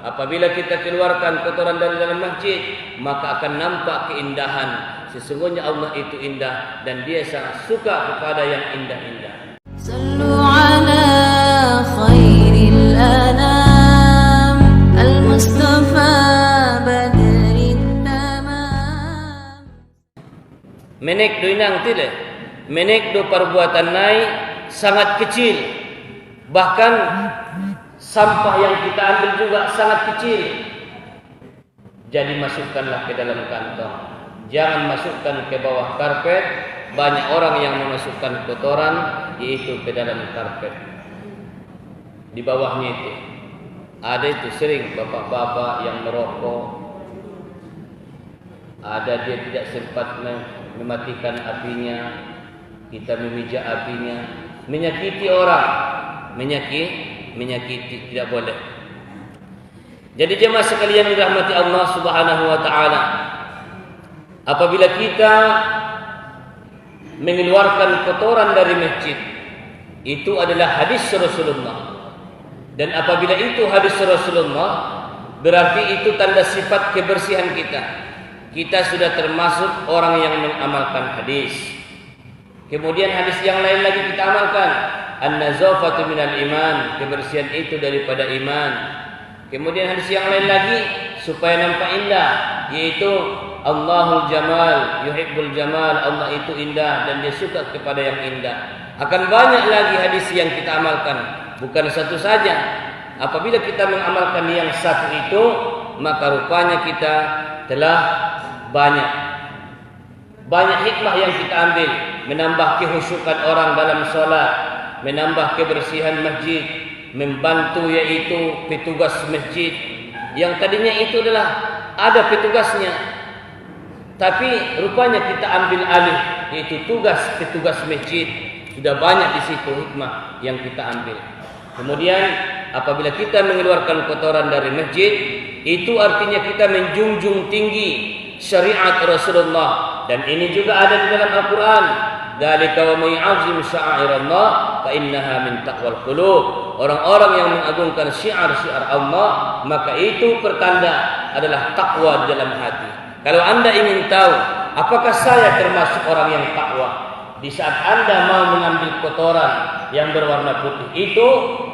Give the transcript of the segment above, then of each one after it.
Apabila kita keluarkan kotoran dari dalam masjid, maka akan nampak keindahan. Sesungguhnya Allah itu indah dan Dia sangat suka kepada yang indah-indah. Sallu ala khairil anam al-Mustafa badrin tamam. Menek do inang tile, menek do perbuatan nai sangat kecil. Bahkan sampah yang kita ambil juga sangat kecil. Jadi masukkanlah ke dalam kantong. Jangan masukkan ke bawah karpet. Banyak orang yang memasukkan kotoran yaitu ke dalam karpet. Di bawahnya itu ada itu sering bapak-bapak yang merokok. Ada dia tidak sempat mematikan apinya. Kita memijak apinya, menyakiti orang, menyakiti tidak boleh. Jadi jemaah sekalian dirahmati Allah Subhanahu wa taala, apabila kita mengeluarkan kotoran dari masjid, itu adalah hadis Rasulullah. Dan apabila itu hadis Rasulullah, berarti itu tanda sifat kebersihan kita. Kita sudah termasuk orang yang mengamalkan hadis. Kemudian hadis yang lain lagi kita amalkan, an-nazafatu minal iman, kebersihan itu daripada iman. Kemudian hadis yang lain lagi supaya nampak indah, yaitu Allahul Jamal, yuhibbul jamal, Allah itu indah dan Dia suka kepada yang indah. Akan banyak lagi hadis yang kita amalkan, bukan satu saja. Apabila kita mengamalkan yang satu itu, maka rupanya kita telah banyak hikmah yang kita ambil, menambah kehusyukan orang dalam solat, menambah kebersihan masjid, membantu yaitu petugas masjid yang tadinya itu adalah ada petugasnya, tapi rupanya kita ambil alih, yaitu petugas masjid. Sudah banyak di situ hikmah yang kita ambil. Kemudian apabila kita mengeluarkan kotoran dari masjid, itu artinya kita menjunjung tinggi syariat Rasulullah. Dan ini juga ada di dalam Al-Quran. Dzalika wa may yu'azzim sya'airallah fa innaha min taqwal qulub. Orang-orang yang mengagungkan syiar-syiar Allah, maka itu pertanda adalah takwa di dalam hati. Kalau Anda ingin tahu apakah saya termasuk orang yang takwa, di saat Anda mau mengambil kotoran yang berwarna putih,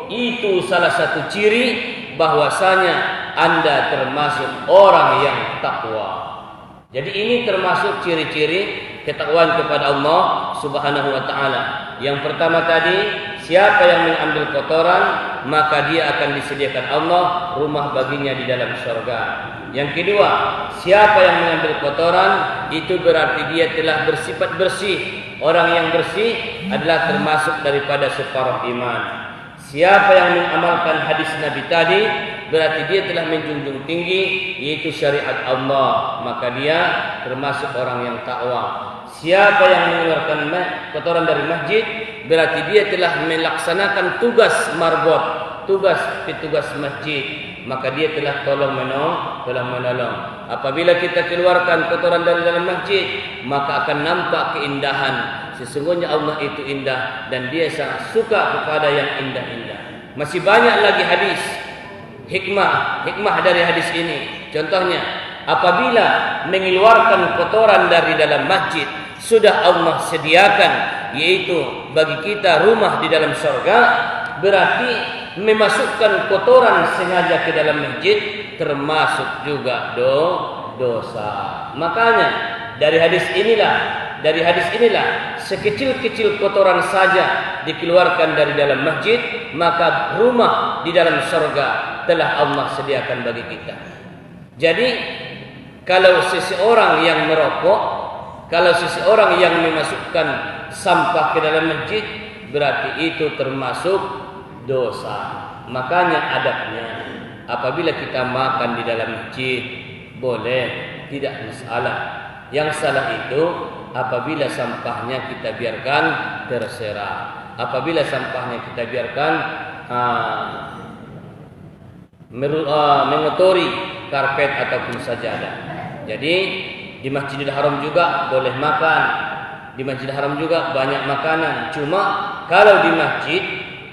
itu salah satu ciri bahwasanya Anda termasuk orang yang takwa. Jadi ini termasuk ciri-ciri ketakwaan kepada Allah Subhanahu wa taala. Yang pertama tadi, siapa yang mengambil kotoran, maka dia akan disediakan Allah rumah baginya di dalam surga. Yang kedua, siapa yang mengambil kotoran, itu berarti dia telah bersifat bersih. Orang yang bersih adalah termasuk daripada separuh iman. Siapa yang mengamalkan hadis Nabi tadi, berarti dia telah menjunjung tinggi yaitu syariat Allah, maka dia termasuk orang yang takwa. Siapa yang mengeluarkan kotoran dari masjid, berarti dia telah melaksanakan tugas marbot, tugas petugas masjid, maka dia telah tolong menolong. Apabila kita keluarkan kotoran dari dalam masjid, maka akan nampak keindahan. Sesungguhnya Allah itu indah dan Dia sangat suka kepada yang indah-indah. Masih banyak lagi hadis, hikmah dari hadis ini. Contohnya, apabila mengeluarkan kotoran dari dalam masjid, sudah Allah sediakan yaitu bagi kita rumah di dalam surga, berarti memasukkan kotoran sengaja ke dalam masjid termasuk juga dosa. Makanya dari hadis inilah sekecil-kecil kotoran saja dikeluarkan dari dalam masjid, maka rumah di dalam surga telah Allah sediakan bagi kita. Jadi kalau seseorang yang merokok, kalau seseorang yang memasukkan sampah ke dalam masjid, berarti itu termasuk dosa. Makanya adabnya, apabila kita makan di dalam masjid, boleh, tidak masalah. Yang salah itu apabila sampahnya kita biarkan terserah. Apabila sampahnya kita biarkan mengotori karpet ataupun sajadah. Jadi di Masjidil Haram juga boleh makan. Di Masjidil Haram juga banyak makanan. Cuma kalau di masjid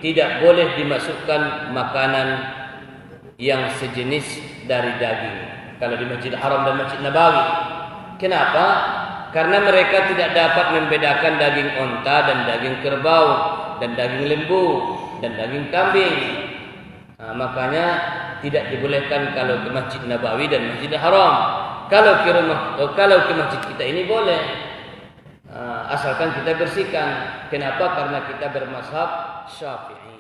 tidak boleh dimasukkan makanan yang sejenis dari daging. Kalau di Masjid Haram dan Masjid Nabawi. Kenapa? Karena mereka tidak dapat membedakan daging onta dan daging kerbau, dan daging lembu, dan daging kambing. Makanya tidak dibolehkan kalau ke Masjid Nabawi dan Masjid Haram. Kalau ke masjid kita ini boleh, asalkan kita bersihkan. Kenapa? Karena kita bermazhab Syafi'i.